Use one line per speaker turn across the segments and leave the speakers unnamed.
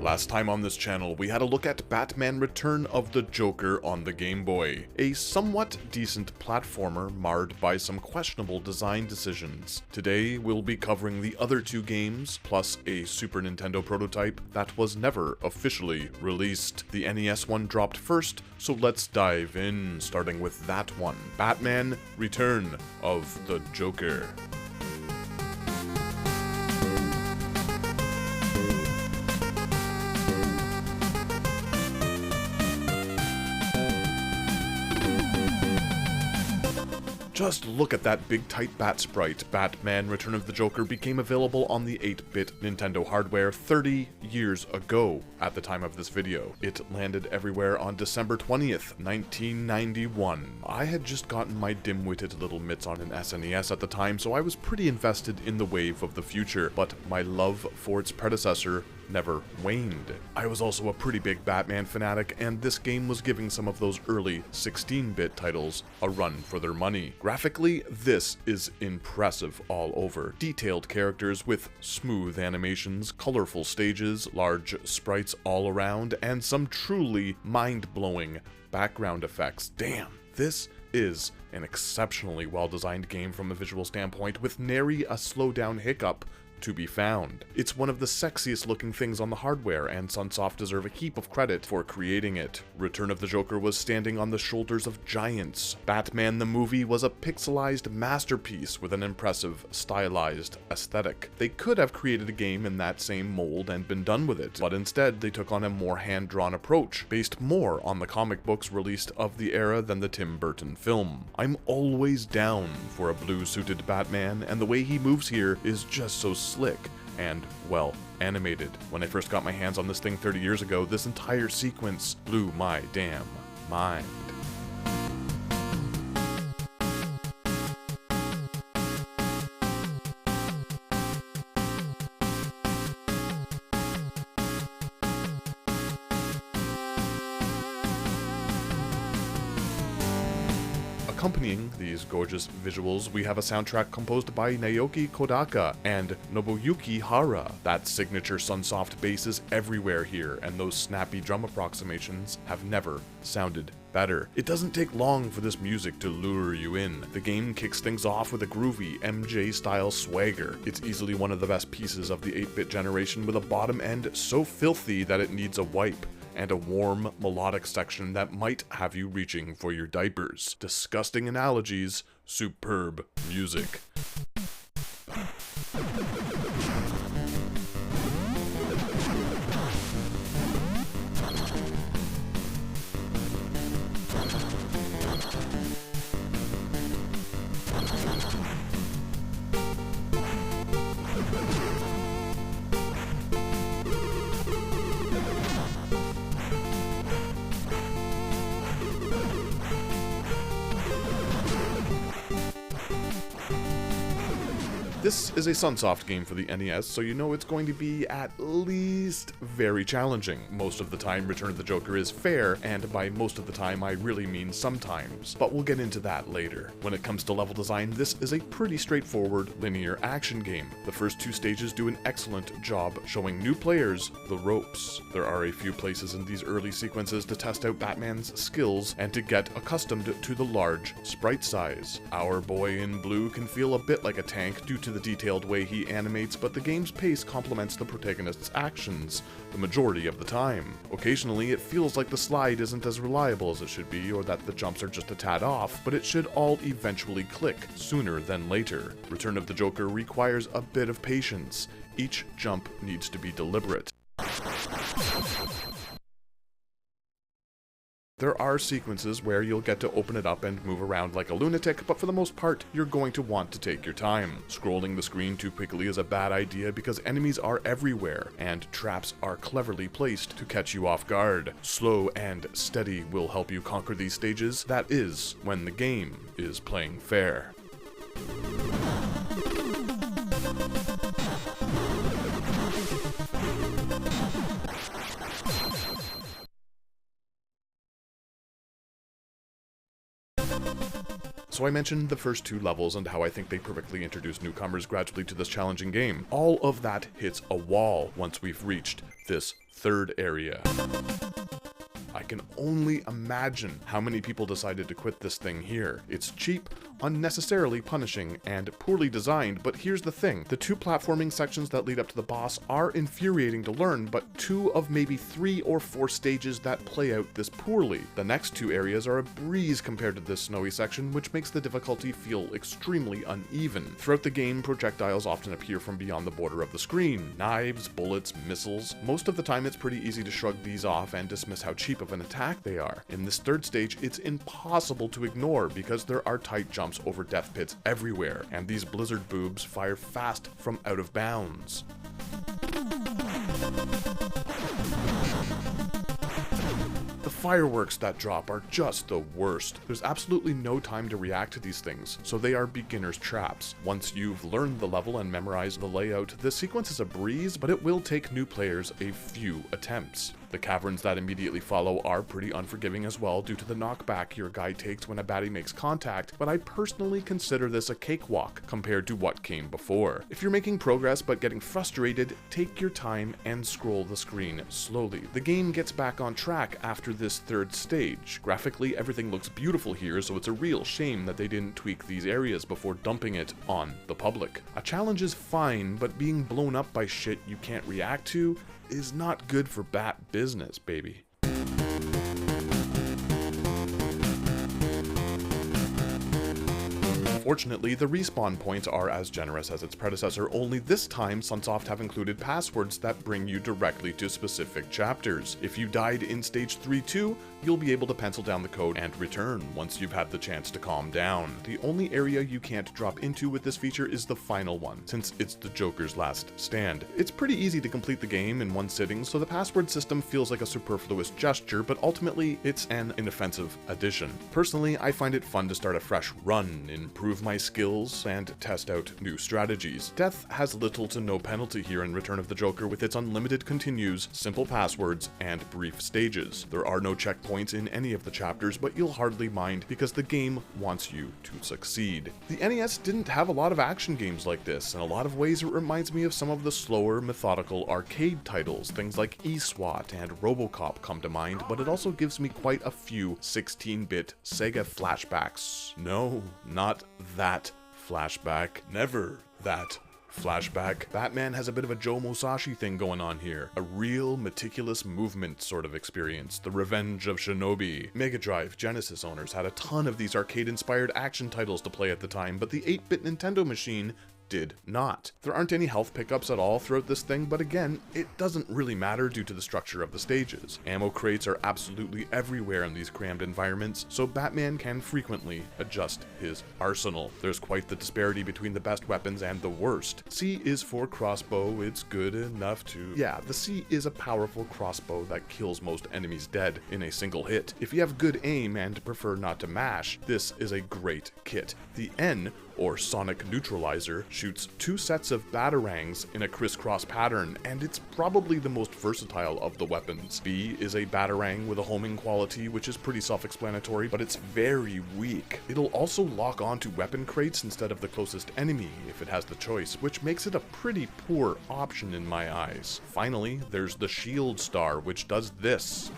Last time on this channel, we had a look at Batman Return of the Joker on the Game Boy, a somewhat decent platformer marred by some questionable design decisions. Today, we'll be covering the other two games, plus a Super Nintendo prototype that was never officially released. The NES one dropped first, so let's dive in, starting with that one, Batman Return of the Joker. Just look at that big tight bat sprite. Batman Return of the Joker became available on the 8-bit Nintendo hardware 30 years ago at the time of this video. It landed everywhere on December 20th, 1991. I had just gotten my dim-witted little mitts on an SNES at the time, so I was pretty invested in the wave of the future, but my love for its predecessor never waned. I was also a pretty big Batman fanatic, and this game was giving some of those early 16-bit titles a run for their money. Graphically, this is impressive all over. Detailed characters with smooth animations, colorful stages, large sprites all around, and some truly mind-blowing background effects. Damn, this is an exceptionally well-designed game from a visual standpoint, with nary a slowdown hiccup to be found. It's one of the sexiest looking things on the hardware, and Sunsoft deserve a heap of credit for creating it. Return of the Joker was standing on the shoulders of giants. Batman the movie was a pixelized masterpiece with an impressive, stylized aesthetic. They could have created a game in that same mold and been done with it, but instead they took on a more hand-drawn approach, based more on the comic books released of the era than the Tim Burton film. I'm always down for a blue-suited Batman, and the way he moves here is just so slick and well animated. When I first got my hands on this thing 30 years ago, this entire sequence blew my damn mind. Accompanying these gorgeous visuals, we have a soundtrack composed by Naoki Kodaka and Nobuyuki Hara. That signature Sunsoft bass is everywhere here, and those snappy drum approximations have never sounded better. It doesn't take long for this music to lure you in. The game kicks things off with a groovy MJ-style swagger. It's easily one of the best pieces of the 8-bit generation, with a bottom end so filthy that it needs a wipe, and a warm, melodic section that might have you reaching for your diapers. Disgusting analogies, superb music. This is a Sunsoft game for the NES, so you know it's going to be at least very challenging. Most of the time, Return of the Joker is fair, and by most of the time I really mean sometimes, but we'll get into that later. When it comes to level design, this is a pretty straightforward linear action game. The first two stages do an excellent job showing new players the ropes. There are a few places in these early sequences to test out Batman's skills and to get accustomed to the large sprite size. Our boy in blue can feel a bit like a tank due to the detailed way he animates, but the game's pace complements the protagonist's actions the majority of the time. Occasionally, it feels like the slide isn't as reliable as it should be, or that the jumps are just a tad off, but it should all eventually click sooner than later. Return of the Joker requires a bit of patience. Each jump needs to be deliberate. There are sequences where you'll get to open it up and move around like a lunatic, but for the most part, you're going to want to take your time. Scrolling the screen too quickly is a bad idea because enemies are everywhere, and traps are cleverly placed to catch you off guard. Slow and steady will help you conquer these stages. That is, when the game is playing fair. So I mentioned the first 2 levels and how I think they perfectly introduce newcomers gradually to this challenging game. All of that hits a wall once we've reached this 3rd area. I can only imagine how many people decided to quit this thing here. It's cheap, unnecessarily punishing, and poorly designed, but here's the thing. The 2 platforming sections that lead up to the boss are infuriating to learn, but 2 of maybe 3 or 4 stages that play out this poorly. The next 2 areas are a breeze compared to this snowy section, which makes the difficulty feel extremely uneven. Throughout the game, projectiles often appear from beyond the border of the screen. Knives, bullets, missiles. Most of the time it's pretty easy to shrug these off and dismiss how cheap of an attack they are. In this 3rd stage, it's impossible to ignore because there are tight jumps over death pits everywhere, and these blizzard boobs fire fast from out of bounds. The fireworks that drop are just the worst. There's absolutely no time to react to these things, so they are beginner's traps. Once you've learned the level and memorized the layout, the sequence is a breeze, but it will take new players a few attempts. The caverns that immediately follow are pretty unforgiving as well due to the knockback your guy takes when a baddie makes contact, but I personally consider this a cakewalk compared to what came before. If you're making progress but getting frustrated, take your time and scroll the screen slowly. The game gets back on track after this 3rd stage. Graphically, everything looks beautiful here, so it's a real shame that they didn't tweak these areas before dumping it on the public. A challenge is fine, but being blown up by shit you can't react to is not good for bat business, baby. Fortunately, the respawn points are as generous as its predecessor, only this time Sunsoft have included passwords that bring you directly to specific chapters. If you died in stage 3-2, you'll be able to pencil down the code and return once you've had the chance to calm down. The only area you can't drop into with this feature is the final one, since it's the Joker's last stand. It's pretty easy to complete the game in one sitting, so the password system feels like a superfluous gesture, but ultimately it's an inoffensive addition. Personally, I find it fun to start a fresh run, improve my skills, and test out new strategies. Death has little to no penalty here in Return of the Joker with its unlimited continues, simple passwords, and brief stages. There are no checkpoints in any of the chapters, but you'll hardly mind because the game wants you to succeed. The NES didn't have a lot of action games like this. In a lot of ways, it reminds me of some of the slower, methodical arcade titles. Things like eSWAT and RoboCop come to mind, but it also gives me quite a few 16-bit Sega flashbacks. No, not that flashback. Never that flashback. Batman has a bit of a Joe Musashi thing going on here. A real meticulous movement sort of experience. The Revenge of Shinobi. Mega Drive, Genesis owners had a ton of these arcade-inspired action titles to play at the time, but the 8-bit Nintendo machine did not. There aren't any health pickups at all throughout this thing, but again, it doesn't really matter due to the structure of the stages. Ammo crates are absolutely everywhere in these crammed environments, so Batman can frequently adjust his arsenal. There's quite the disparity between the best weapons and the worst. C is for crossbow, it's good enough to... Yeah, the C is a powerful crossbow that kills most enemies dead in a single hit. If you have good aim and prefer not to mash, this is a great kit. The N, or Sonic Neutralizer, shoots 2 sets of batarangs in a crisscross pattern, and it's probably the most versatile of the weapons. B is a batarang with a homing quality, which is pretty self-explanatory, but it's very weak. It'll also lock onto weapon crates instead of the closest enemy if it has the choice, which makes it a pretty poor option in my eyes. Finally, there's the Shield Star, which does this.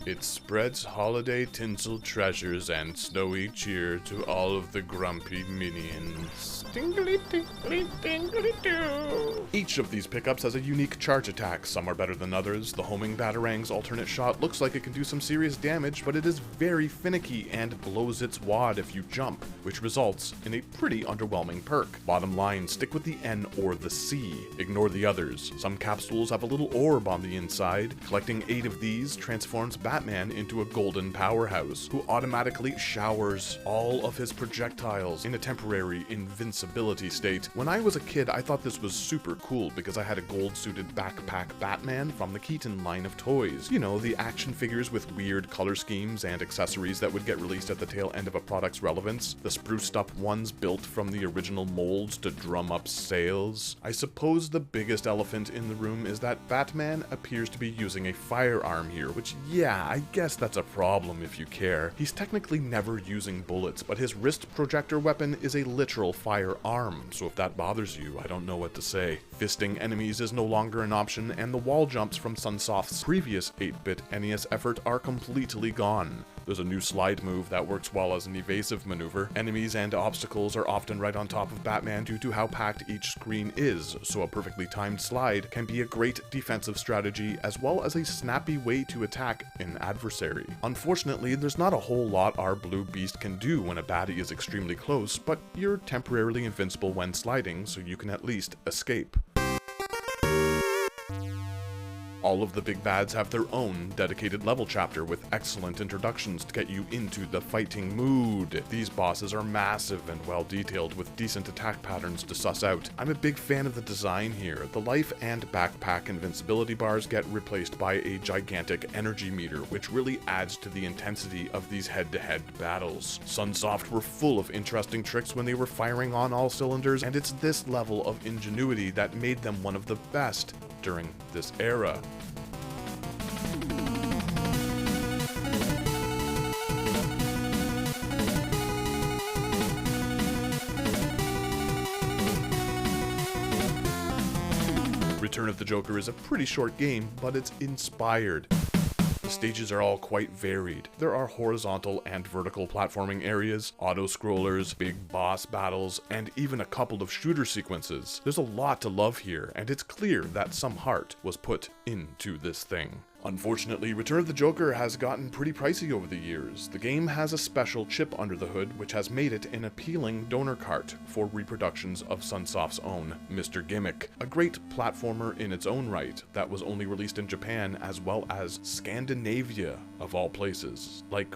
It spreads holiday tinsel treasures and snowy cheer to all of the grumpy minions. Tingly tingly tingly doo. Each of these pickups has a unique charge attack. Some are better than others. The homing batarang's alternate shot looks like it can do some serious damage, but it is very finicky and blows its wad if you jump, which results in a pretty underwhelming perk. Bottom line, stick with the N or the C. Ignore the others. Some capsules have a little orb on the inside. Collecting 8 of these transforms Batman into a golden powerhouse, who automatically showers all of his projectiles in a temporary invincibility state. When I was a kid, I thought this was super cool because I had a gold-suited backpack Batman from the Keaton line of toys. You know, the action figures with weird color schemes and accessories that would get released at the tail end of a product's relevance. The spruced up ones built from the original molds to drum up sales. I suppose the biggest elephant in the room is that Batman appears to be using a firearm here, which, yeah, I guess that's a problem if you care. He's technically never using bullets, but his wrist projector weapon is a literal firearm, so if that bothers you, I don't know what to say. Fisting enemies is no longer an option, and the wall jumps from Sunsoft's previous 8-bit NES effort are completely gone. There's a new slide move that works well as an evasive maneuver. Enemies and obstacles are often right on top of Batman due to how packed each screen is, so a perfectly timed slide can be a great defensive strategy as well as a snappy way to attack an adversary. Unfortunately, there's not a whole lot our Blue Beast can do when a baddie is extremely close, but you're temporarily invincible when sliding, so you can at least escape. All of the big bads have their own dedicated level chapter with excellent introductions to get you into the fighting mood. These bosses are massive and well detailed with decent attack patterns to suss out. I'm a big fan of the design here. The life and backpack invincibility bars get replaced by a gigantic energy meter, which really adds to the intensity of these head-to-head battles. Sunsoft were full of interesting tricks when they were firing on all cylinders, and it's this level of ingenuity that made them one of the best during this era. Return of the Joker is a pretty short game, but it's inspired. The stages are all quite varied. There are horizontal and vertical platforming areas, auto-scrollers, big boss battles, and even a couple of shooter sequences. There's a lot to love here, and it's clear that some heart was put into this thing. Unfortunately, Return of the Joker has gotten pretty pricey over the years. The game has a special chip under the hood which has made it an appealing donor cart for reproductions of Sunsoft's own Mr. Gimmick, a great platformer in its own right that was only released in Japan as well as Scandinavia of all places. Like,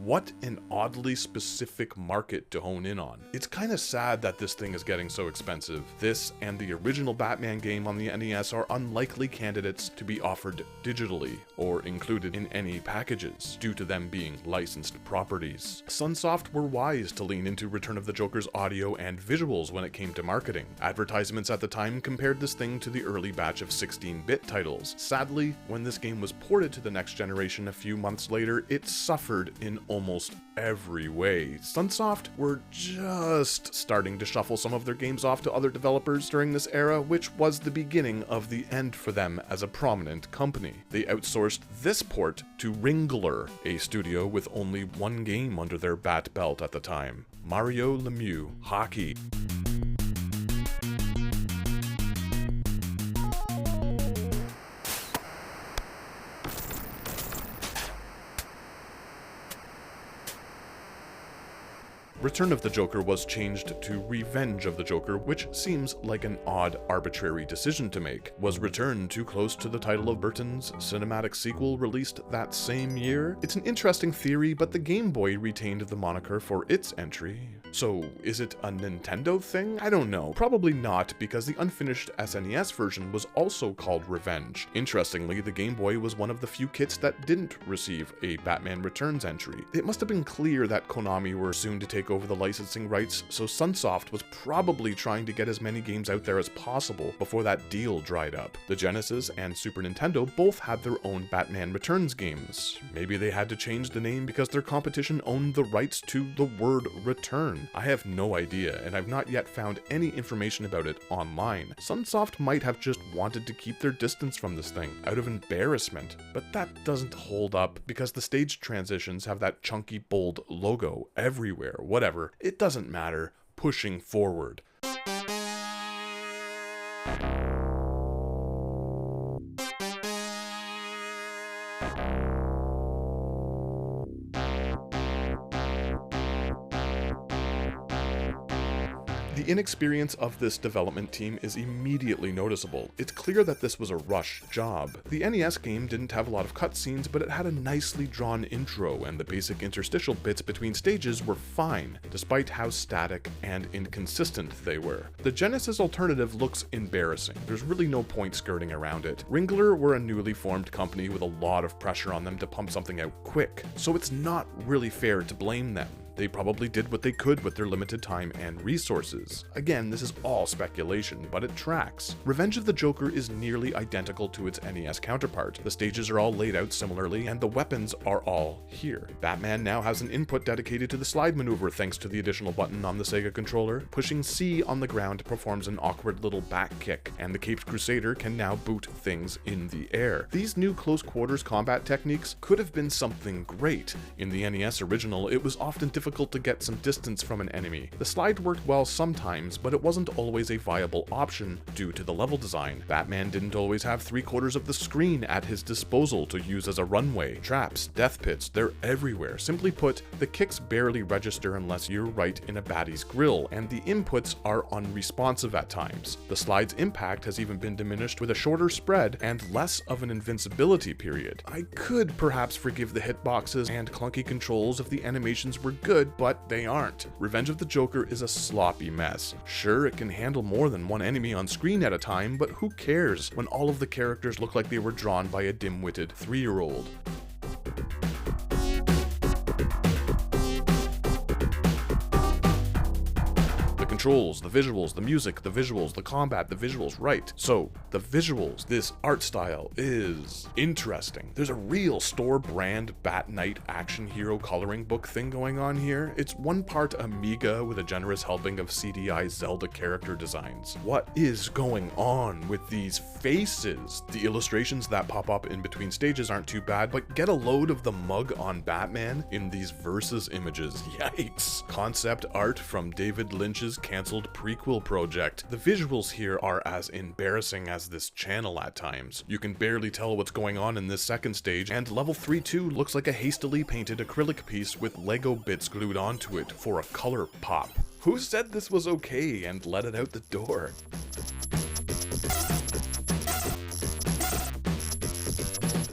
what an oddly specific market to hone in on. It's kinda sad that this thing is getting so expensive. This and the original Batman game on the NES are unlikely candidates to be offered digitally or included in any packages, due to them being licensed properties. Sunsoft were wise to lean into Return of the Joker's audio and visuals when it came to marketing. Advertisements at the time compared this thing to the early batch of 16-bit titles. Sadly, when this game was ported to the next generation a few months later, it suffered in almost every way. Sunsoft were just starting to shuffle some of their games off to other developers during this era, which was the beginning of the end for them as a prominent company. They outsourced this port to Ringler, a studio with only one game under their bat belt at the time, Mario Lemieux Hockey. Return of the Joker was changed to Revenge of the Joker, which seems like an odd, arbitrary decision to make. Was Return too close to the title of Burton's cinematic sequel released that same year? It's an interesting theory, but the Game Boy retained the moniker for its entry. So, is it a Nintendo thing? I don't know. Probably not, because the unfinished SNES version was also called Revenge. Interestingly, the Game Boy was one of the few kits that didn't receive a Batman Returns entry. It must have been clear that Konami were soon to take over the licensing rights, so Sunsoft was probably trying to get as many games out there as possible before that deal dried up. The Genesis and Super Nintendo both had their own Batman Returns games. Maybe they had to change the name because their competition owned the rights to the word return. I have no idea, and I've not yet found any information about it online. Sunsoft might have just wanted to keep their distance from this thing, out of embarrassment, but that doesn't hold up because the stage transitions have that chunky, bold logo everywhere. Whatever, it doesn't matter. Pushing forward. The inexperience of this development team is immediately noticeable. It's clear that this was a rush job. The NES game didn't have a lot of cutscenes, but it had a nicely drawn intro, and the basic interstitial bits between stages were fine, despite how static and inconsistent they were. The Genesis alternative looks embarrassing. There's really no point skirting around it. Ringler were a newly formed company with a lot of pressure on them to pump something out quick, so it's not really fair to blame them. They probably did what they could with their limited time and resources. Again, this is all speculation, but it tracks. Revenge of the Joker is nearly identical to its NES counterpart. The stages are all laid out similarly, and the weapons are all here. Batman now has an input dedicated to the slide maneuver thanks to the additional button on the Sega controller. Pushing C on the ground performs an awkward little back kick, and the Caped Crusader can now boot things in the air. These new close quarters combat techniques could have been something great. In the NES original, it was often difficult to get some distance from an enemy. The slide worked well sometimes, but it wasn't always a viable option due to the level design. Batman didn't always have 3/4 of the screen at his disposal to use as a runway. Traps, death pits, they're everywhere. Simply put, the kicks barely register unless you're right in a baddie's grill, and the inputs are unresponsive at times. The slide's impact has even been diminished with a shorter spread and less of an invincibility period. I could perhaps forgive the hitboxes and clunky controls if the animations were good, but they aren't. Revenge of the Joker is a sloppy mess. Sure, it can handle more than one enemy on screen at a time, but who cares when all of the characters look like they were drawn by a dim-witted 3-year-old? Controls, the visuals, the music, the visuals, the combat, the visuals, right. So, the visuals, this art style is interesting. There's a real store brand Bat Knight action hero coloring book thing going on here. It's one part Amiga with a generous helping of CDI Zelda character designs. What is going on with these faces? The illustrations that pop up in between stages aren't too bad, but get a load of the mug on Batman in these versus images. Yikes. Concept art from David Lynch's cancelled prequel project. The visuals here are as embarrassing as this channel at times. You can barely tell what's going on in this second stage, and level 3-2 looks like a hastily painted acrylic piece with Lego bits glued onto it for a color pop. Who said this was okay and let it out the door?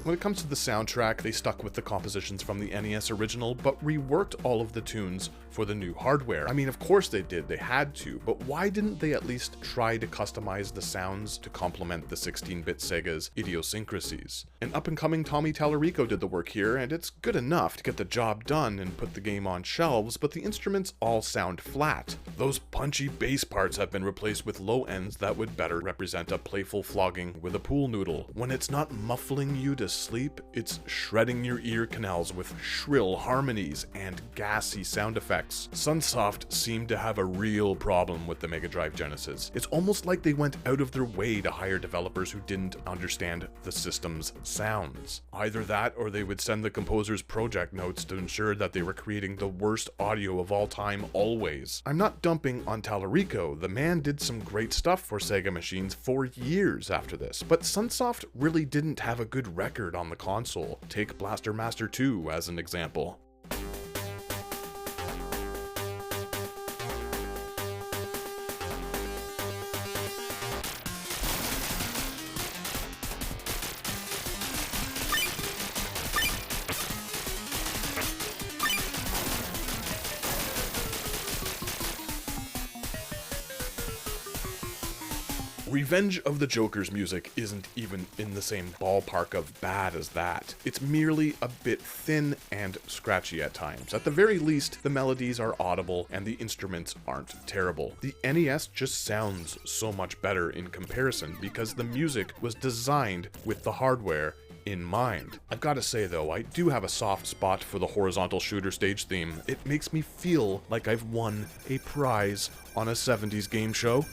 When it comes to the soundtrack, they stuck with the compositions from the NES original, but reworked all of the tunes for the new hardware. I mean, of course they did, they had to, but why didn't they at least try to customize the sounds to complement the 16-bit Sega's idiosyncrasies? An up-and-coming Tommy Tallarico did the work here, and it's good enough to get the job done and put the game on shelves, but the instruments all sound flat. Those punchy bass parts have been replaced with low ends that would better represent a playful flogging with a pool noodle. When it's not muffling you to sleep, it's shredding your ear canals with shrill harmonies and gassy sound effects. Sunsoft seemed to have a real problem with the Mega Drive Genesis. It's almost like they went out of their way to hire developers who didn't understand the system's sounds. Either that, or they would send the composers project notes to ensure that they were creating the worst audio of all time always. I'm not dumping on Tallarico. The man did some great stuff for Sega machines for years after this, but Sunsoft really didn't have a good record on the console. Take Blaster Master 2 as an example. Revenge of the Joker's music isn't even in the same ballpark of bad as that. It's merely a bit thin and scratchy at times. At the very least, the melodies are audible and the instruments aren't terrible. The NES just sounds so much better in comparison because the music was designed with the hardware in mind. I've got to say though, I do have a soft spot for the horizontal shooter stage theme. It makes me feel like I've won a prize on a 70s game show.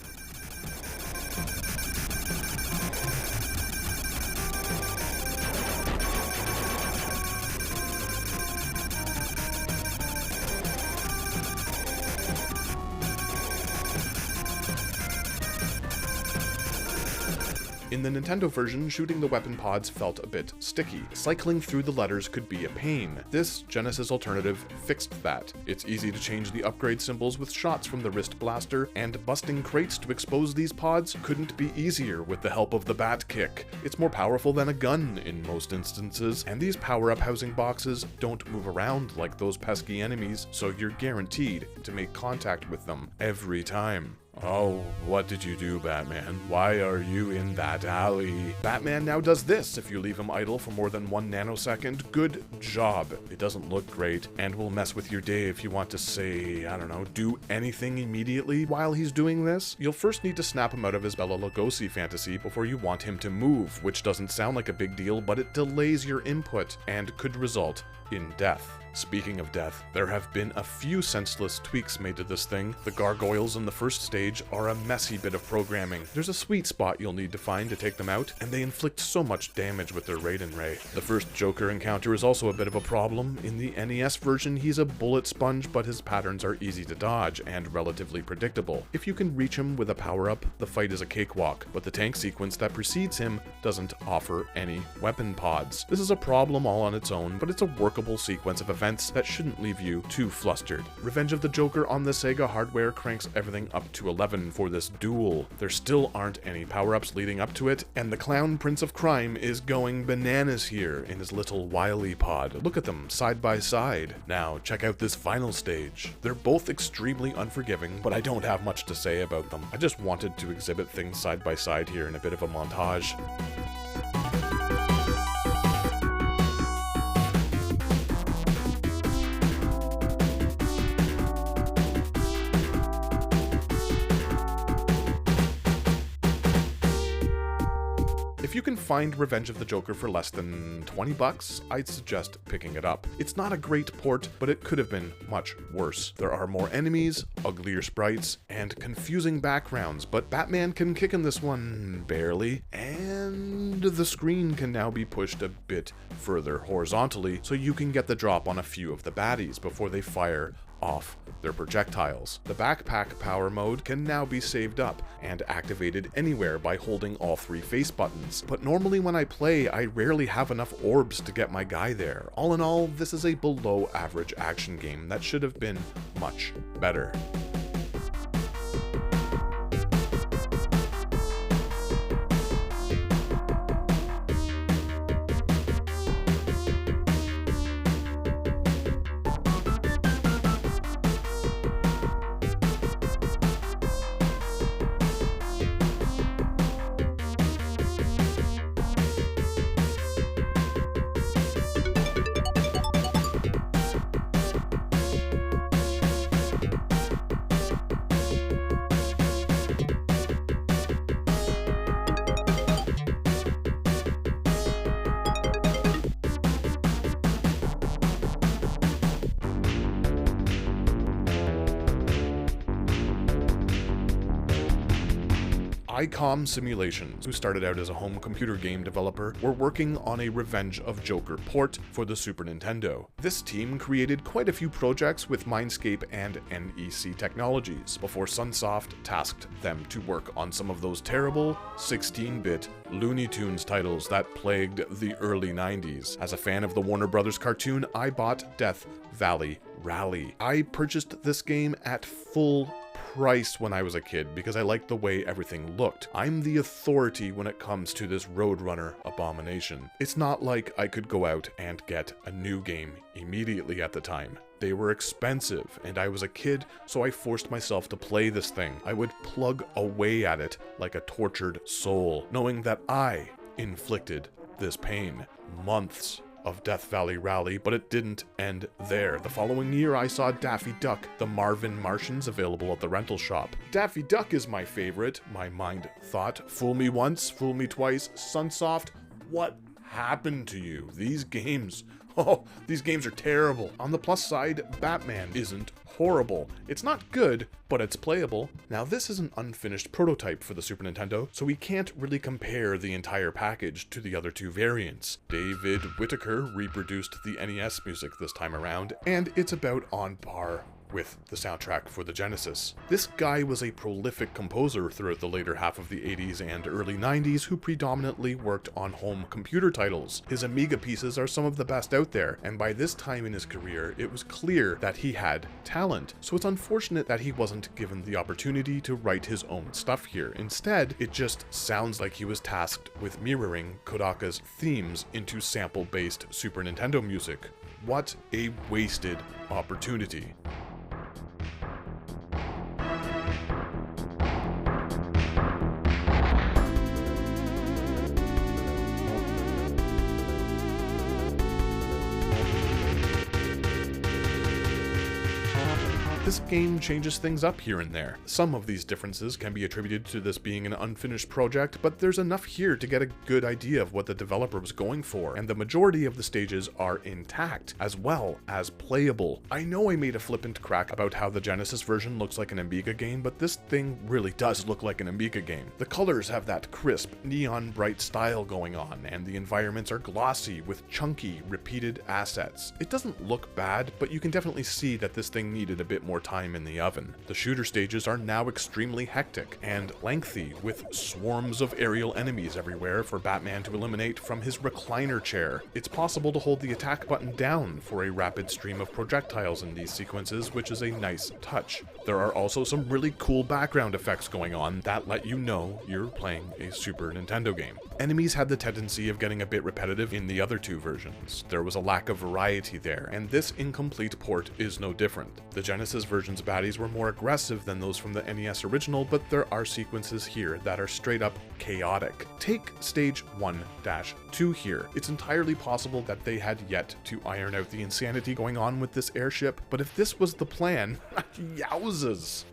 In the Nintendo version, shooting the weapon pods felt a bit sticky. Cycling through the letters could be a pain. This Genesis alternative fixed that. It's easy to change the upgrade symbols with shots from the wrist blaster, and busting crates to expose these pods couldn't be easier with the help of the Bat Kick. It's more powerful than a gun in most instances, and these power-up housing boxes don't move around like those pesky enemies, so you're guaranteed to make contact with them every time. Oh, what did you do, Batman? Why are you in that alley? Batman now does this if you leave him idle for more than 1 nanosecond. Good job. It doesn't look great and will mess with your day if you want to say, I don't know, do anything immediately while he's doing this. You'll first need to snap him out of his Bela Lugosi fantasy before you want him to move, which doesn't sound like a big deal, but it delays your input and could result in death. Speaking of death, there have been a few senseless tweaks made to this thing. The gargoyles in the first stage are a messy bit of programming. There's a sweet spot you'll need to find to take them out, and they inflict so much damage with their Raiden Ray. The first Joker encounter is also a bit of a problem. In the NES version, he's a bullet sponge, but his patterns are easy to dodge and relatively predictable. If you can reach him with a power-up, the fight is a cakewalk, but the tank sequence that precedes him doesn't offer any weapon pods. This is a problem all on its own, but it's a workable sequence of events that shouldn't leave you too flustered. Revenge of the Joker on the Sega hardware cranks everything up to 11 for this duel. There still aren't any power-ups leading up to it, and the clown Prince of Crime is going bananas here in his little Wily pod. Look at them side by side. Now check out this final stage. They're both extremely unforgiving, but I don't have much to say about them. I just wanted to exhibit things side by side here in a bit of a montage. If you can find Revenge of the Joker for less than $20, I'd suggest picking it up. It's not a great port, but it could have been much worse. There are more enemies, uglier sprites, and confusing backgrounds, but Batman can kick in this one barely, and the screen can now be pushed a bit further horizontally so you can get the drop on a few of the baddies before they fire off their projectiles. The backpack power mode can now be saved up and activated anywhere by holding all 3 face buttons, but normally when I play, I rarely have enough orbs to get my guy there. All in all, this is a below average action game that should have been much better. ICOM Simulations, who started out as a home computer game developer, were working on a Revenge of Joker port for the Super Nintendo. This team created quite a few projects with Mindscape and NEC Technologies, before Sunsoft tasked them to work on some of those terrible 16-bit Looney Tunes titles that plagued the early 90s. As a fan of the Warner Brothers cartoon, I bought Death Valley Rally. I purchased this game at full price when I was a kid because I liked the way everything looked. I'm the authority when it comes to this Roadrunner abomination. It's not like I could go out and get a new game immediately at the time. They were expensive, and I was a kid, so I forced myself to play this thing. I would plug away at it like a tortured soul, knowing that I inflicted this pain. Months of Death Valley Rally, but it didn't end there. The following year, I saw Daffy Duck, the Marvin Martians, available at the rental shop. Daffy Duck is my favorite, my mind thought. Fool me once, fool me twice. Sunsoft, what happened to you? These games are terrible. On the plus side, Batman isn't horrible. It's not good, but it's playable. Now, this is an unfinished prototype for the Super Nintendo, so we can't really compare the entire package to the other 2 variants. David Whittaker reproduced the NES music this time around, and it's about on par with the soundtrack for the Genesis. This guy was a prolific composer throughout the later half of the 80s and early 90s who predominantly worked on home computer titles. His Amiga pieces are some of the best out there, and by this time in his career, it was clear that he had talent. So it's unfortunate that he wasn't given the opportunity to write his own stuff here. Instead, it just sounds like he was tasked with mirroring Kodaka's themes into sample-based Super Nintendo music. What a wasted opportunity. this game changes things up here and there. Some of these differences can be attributed to this being an unfinished project, but there's enough here to get a good idea of what the developer was going for, and the majority of the stages are intact, as well as playable. I know I made a flippant crack about how the Genesis version looks like an Amiga game, but this thing really does look like an Amiga game. The colors have that crisp, neon bright style going on, and the environments are glossy with chunky, repeated assets. It doesn't look bad, but you can definitely see that this thing needed a bit more time in the oven. The shooter stages are now extremely hectic and lengthy, with swarms of aerial enemies everywhere for Batman to eliminate from his recliner chair. It's possible to hold the attack button down for a rapid stream of projectiles in these sequences, which is a nice touch. There are also some really cool background effects going on that let you know you're playing a Super Nintendo game. Enemies had the tendency of getting a bit repetitive in the other two versions. There was a lack of variety there, and this incomplete port is no different. The Genesis version's baddies were more aggressive than those from the NES original, but there are sequences here that are straight up chaotic. Take Stage 1-2 here. It's entirely possible that they had yet to iron out the insanity going on with this airship, but if this was the plan, yowzas!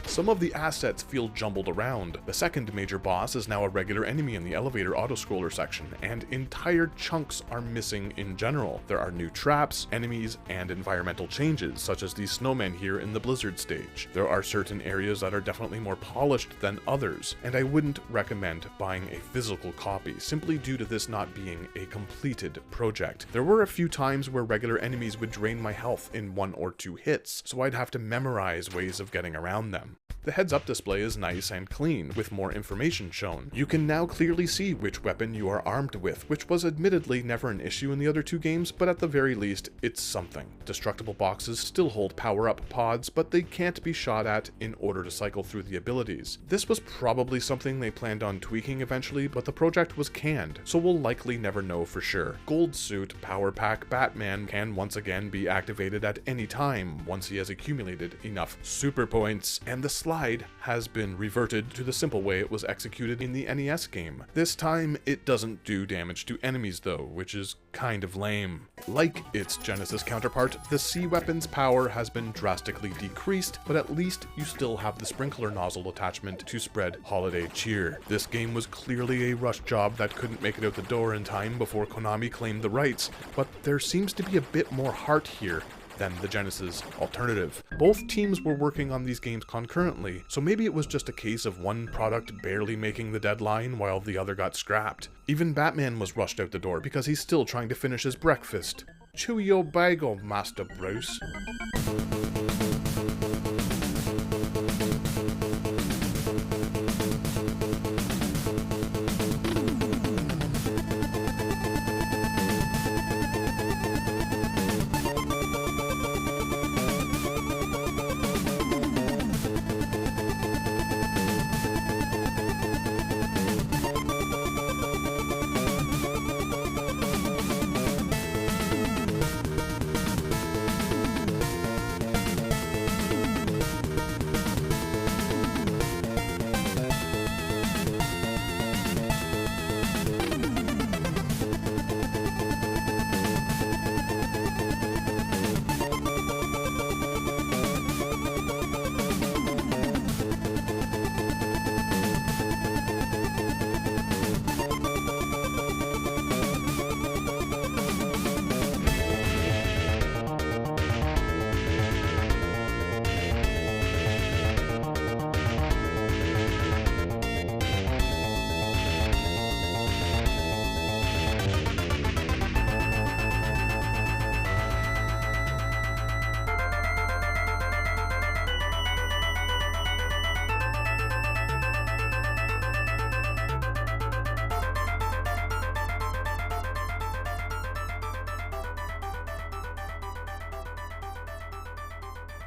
Some of the assets feel jumbled around. The second major boss is now a regular enemy in the elevator autoscroller section, and entire chunks are missing in general. There are new traps, enemies, and environmental changes, such as these snowmen here in the Blizzard stage. There are certain areas that are definitely more polished than others, and I wouldn't recommend buying a physical copy, simply due to this not being a completed project. There were a few times where regular enemies would drain my health in 1 or 2 hits, so I'd have to memorize ways of getting around them. The heads-up display is nice and clean, with more information shown. You can now clearly see which weapon you are armed with, which was admittedly never an issue in the other two games, but at the very least, it's something. Destructible boxes still hold power-up pods, but they can't be shot at in order to cycle through the abilities. This was probably something they planned on tweaking eventually, but the project was canned, so we'll likely never know for sure. Gold Suit Power Pack Batman can once again be activated at any time once he has accumulated enough super points, and the slide has been reverted to the simple way it was executed in the NES game. This time, it doesn't do damage to enemies though, which is kind of lame. Like its Genesis counterpart, the sea weapon's power has been drastically decreased, but at least you still have the sprinkler nozzle attachment to spread holiday cheer. This game was clearly a rush job that couldn't make it out the door in time before Konami claimed the rights, but there seems to be a bit more heart here than the Genesis alternative. Both teams were working on these games concurrently, so maybe it was just a case of one product barely making the deadline while the other got scrapped. Even Batman was rushed out the door because he's still trying to finish his breakfast. Chew your bagel, Master Bruce.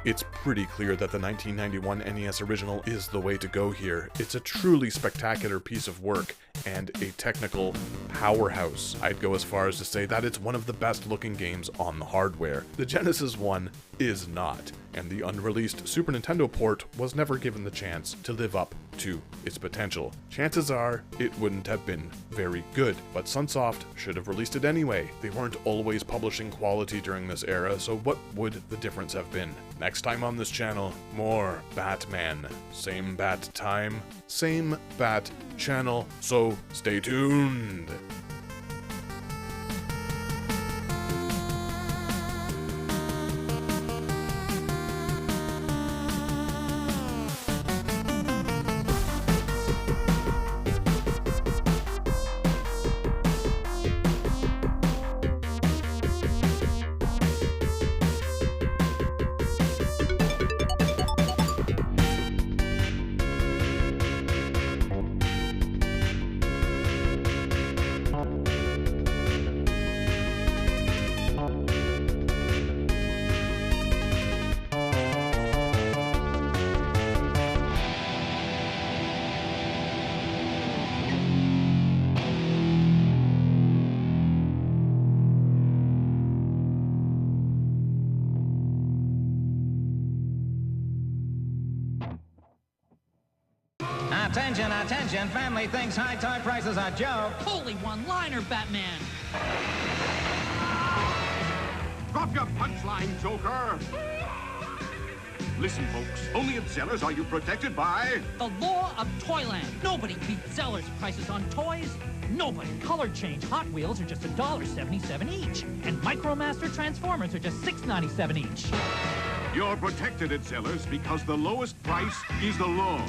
It's pretty clear that the 1991 NES original is the way to go here. It's a truly spectacular piece of work, and a technical powerhouse. I'd go as far as to say that it's one of the best looking games on the hardware. The Genesis one is not, and the unreleased Super Nintendo port was never given the chance to live up to its potential. Chances are it wouldn't have been very good, but Sunsoft should have released it anyway. They weren't always publishing quality during this era, so what would the difference have been? Next time on this channel, more Batman. Same bat time, same bat channel, so stay tuned.
Attention, attention, family thinks high toy prices are joke.
Holy one-liner, Batman!
Drop your punchline, Joker! Listen, folks, only at Zellers are you protected by...
The law of Toyland. Nobody beats Zeller's prices on toys. Nobody. Color change Hot Wheels are just $1.77 each. And Micromaster Transformers are just $6.97 each.
You're protected at Zellers because the lowest price is the law.